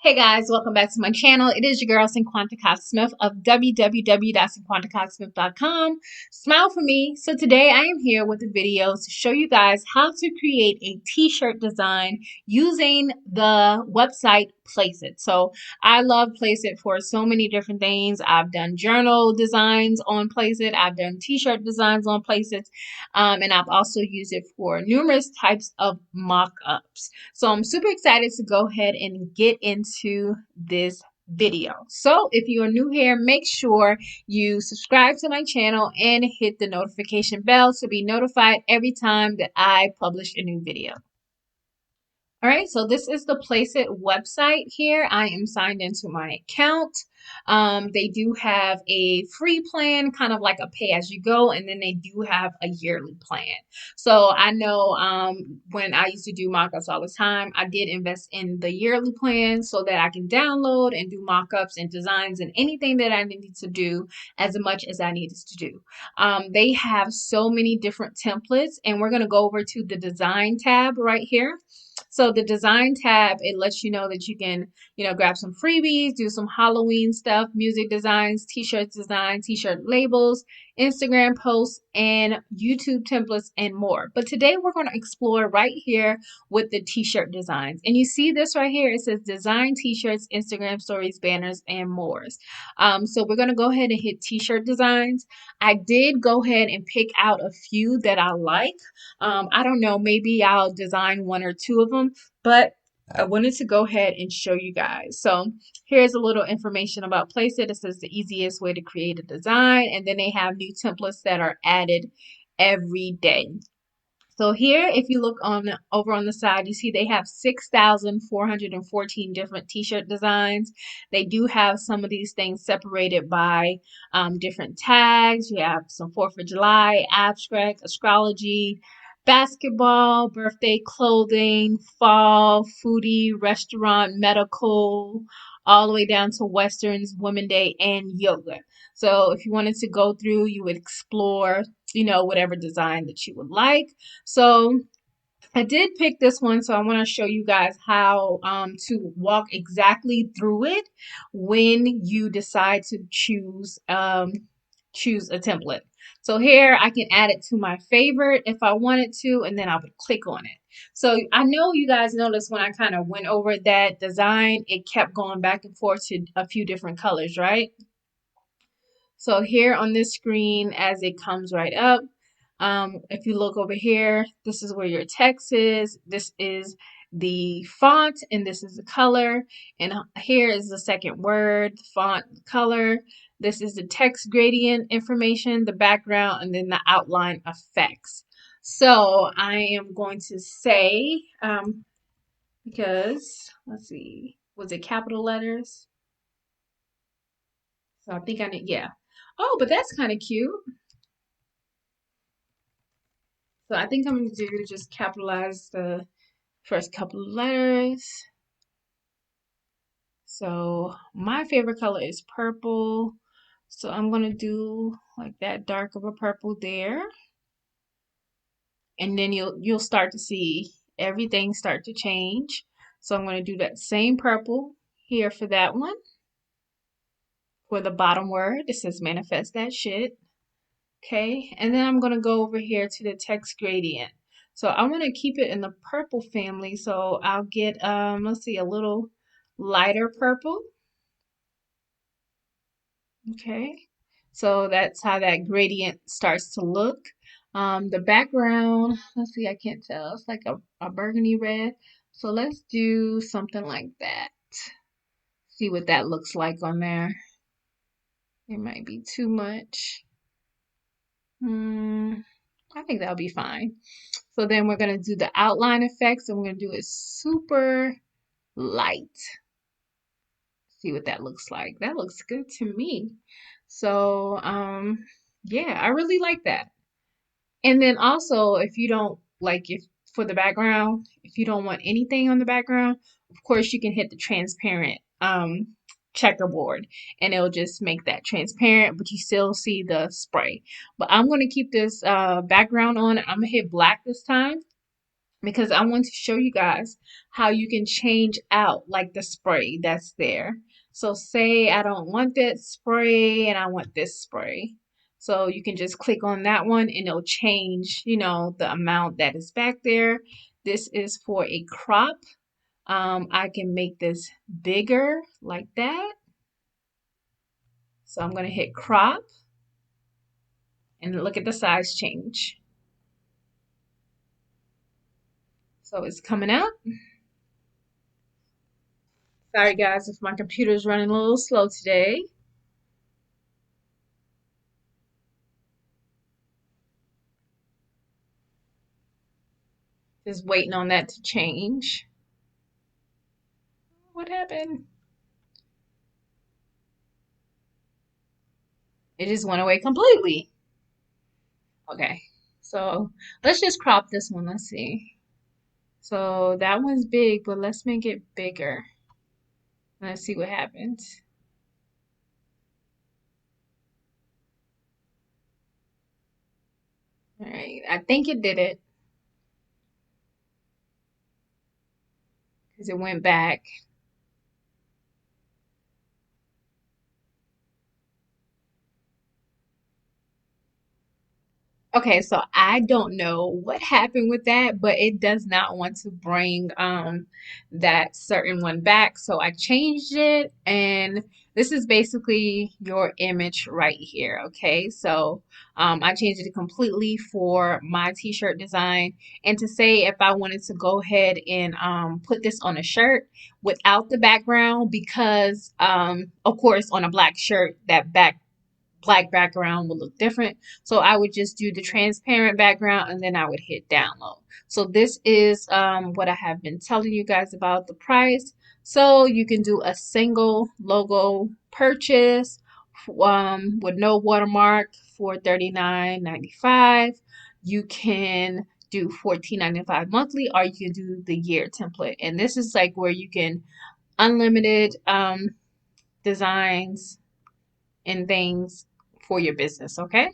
Hey guys, welcome back to my channel. It is your girl Cinquanta Cox-Smith of www.cinquantacoxsmith.com. Smile for me. So today I am here with a video to show you guys how to create a t-shirt design using the website PlaceIt. So I love PlaceIt for so many different things. I've done journal designs on PlaceIt. I've done t-shirt designs on PlaceIt. And I've also used it for numerous types of mock-ups. So I'm super excited to go ahead and get into this video. So if you are new here, make sure you subscribe to my channel and hit the notification bell to be notified every time that I publish a new video. All right, so this is the PlaceIt website here. I am signed into my account. They do have a free plan, kind of like a pay as you go, and then they do have a yearly plan. So I know when I used to do mock-ups all the time, I did invest in the yearly plan so that I can download and do mock-ups and designs and anything that I needed to do as much as I needed to do. They have so many different templates, and we're going to go over to the design tab right here. So the design tab, it lets you know that you can, grab some freebies, do some Halloween stuff, music designs, t-shirt designs, t-shirt labels, Instagram posts, and YouTube templates, and more. But today we're going to explore right here with the t-shirt designs. And you see this right here, it says design t-shirts, Instagram stories, banners, and more. So we're going to go ahead and hit t-shirt designs. I did go ahead and pick out a few that I like. I don't know, maybe I'll design one or two of them, but I wanted to go ahead and show you guys. So here's a little information about PlaceIt. It says the easiest way to create a design, and then they have new templates that are added every day. So here, if you look over on the side, you see they have 6,414 different t-shirt designs. They do have some of these things separated by different tags. You have some 4th of July, abstract, astrology, basketball, birthday clothing, fall, foodie, restaurant, medical, all the way down to westerns, women day, and yoga. So if you wanted to go through, you would explore, whatever design that you would like. So I did pick this one, so I want to show you guys how to walk exactly through it when you decide to choose a template. So here I can add it to my favorite if I wanted to, and then I would click on it. So I know you guys noticed when I kind of went over that design, it kept going back and forth to a few different colors, right? So here on this screen, as it comes right up, if you look over here, this is where your text is. This is the font, and this is the color. And here is the second word, the font, the color. This is the text gradient information, the background, and then the outline effects. So I am going to say, because, let's see, was it capital letters? So I think I need, yeah. Oh, but that's kind of cute. So I think I'm going to do just capitalize the first couple of letters. So my favorite color is purple. So I'm going to do like that dark of a purple there. And then you'll start to see everything start to change. So I'm going to do that same purple here for that one. For the bottom word, it says manifest that shit. Okay, and then I'm going to go over here to the text gradient. So I want to keep it in the purple family, so I'll get, let's see, a little lighter purple. Okay, so that's how that gradient starts to look. The background, let's see, I can't tell. It's like a burgundy red. So let's do something like that. See what that looks like on there. It might be too much. I think that'll be fine. So then we're going to do the outline effects, and we're going to do it super light. See what that looks like. That looks good to me. So, yeah, I really like that. And then also, if you don't like, if for the background, if you don't want anything on the background, of course you can hit the transparent checkerboard, and it'll just make that transparent, but you still see the spray. But I'm going to keep this background on. I'm going to hit black this time, because I want to show you guys how you can change out like the spray that's there. So say I don't want that spray and I want this spray. So you can just click on that one and it'll change, you know, the amount that is back there. This is for a crop. I can make this bigger like that. So I'm going to hit crop and look at the size change. So it's coming out. Sorry guys if my computer's running a little slow today. Just waiting on that to change. What happened? It just went away completely. Okay, so let's just crop this one. Let's see. So that one's big, but let's make it bigger. Let's see what happens. All right, I think it did it because it went back. Okay, so I don't know what happened with that, but it does not want to bring that certain one back. So I changed it, and this is basically your image right here. Okay, so I changed it completely for my t-shirt design. And to say if I wanted to go ahead and put this on a shirt without the background, because of course on a black shirt that black background will look different. So I would just do the transparent background and then I would hit download. So this is what I have been telling you guys about the price. So you can do a single logo purchase with no watermark for $39.95. You can do $14.95 monthly, or you can do the year template. And this is like where you can unlimited designs and things for your business, okay?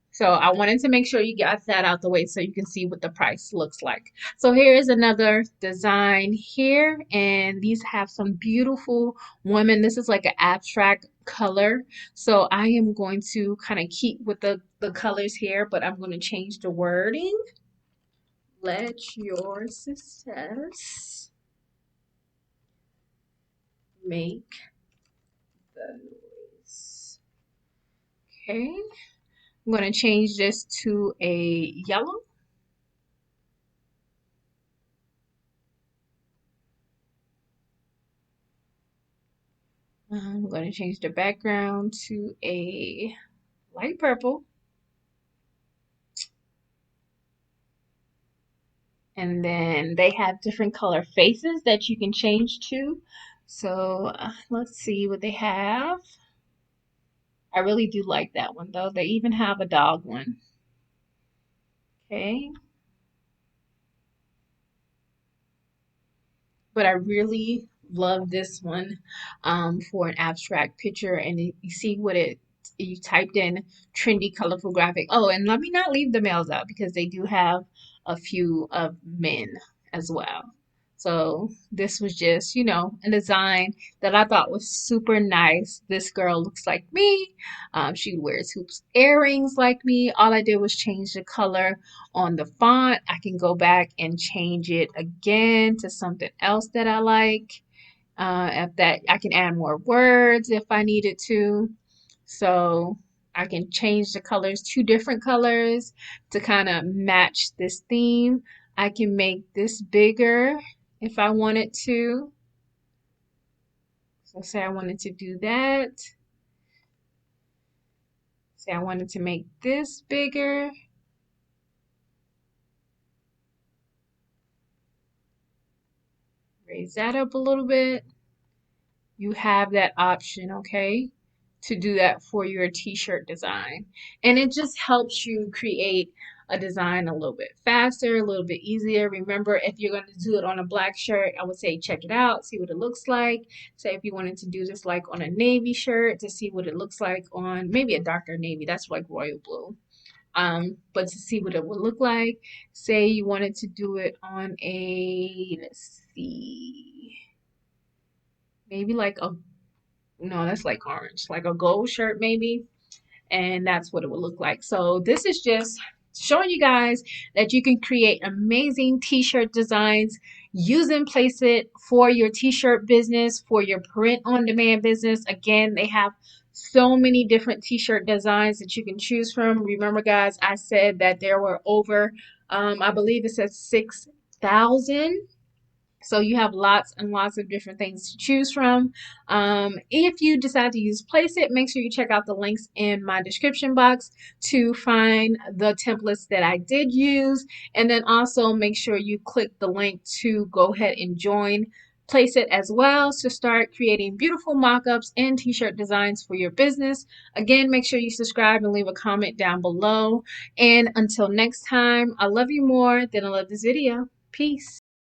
So I wanted to make sure you got that out the way so you can see what the price looks like. So here is another design here, and these have some beautiful women. This is like an abstract color. So I am going to kind of keep with the colors here, but I'm going to change the wording. Let your success make the noise. Okay. I'm going to change this to a yellow. I'm going to change the background to a light purple. And then they have different color faces that you can change to. So let's see what they have. I really do like that one though. They even have a dog one. Okay. But I really love this one for an abstract picture. And you see what you typed in trendy, colorful graphic. Oh, and let me not leave the males out because they do have a few of men as well. So this was just, you know, a design that I thought was super nice. This girl looks like me. She wears hoops earrings like me. All I did was change the color on the font. I can go back and change it again to something else that I like. If that, I can add more words if I needed to. So I can change the colors, two different colors to kind of match this theme. I can make this bigger if I wanted to. So say I wanted to do that. Say I wanted to make this bigger. Raise that up a little bit. You have that option, okay, to do that for your t-shirt design. And it just helps you create a design a little bit faster, a little bit easier. Remember, if you're going to do it on a black shirt, I would say check it out, see what it looks like. Say if you wanted to do this like on a navy shirt to see what it looks like on maybe a darker navy, that's like royal blue. But to see what it would look like, say you wanted to do it on a, let's see, maybe like a, no, that's like orange, like a gold shirt maybe, and that's what it would look like. So this is just showing you guys that you can create amazing t-shirt designs using PlaceIt for your t-shirt business, for your print on demand business. Again, they have so many different t-shirt designs that you can choose from. Remember guys, I said that there were over I believe it says 6,000. So you have lots and lots of different things to choose from. If you decide to use PlaceIt, make sure you check out the links in my description box to find the templates that I did use. And then also make sure you click the link to go ahead and join PlaceIt as well to start creating beautiful mock-ups and t-shirt designs for your business. Again, make sure you subscribe and leave a comment down below. And until next time, I love you more than I love this video. Peace.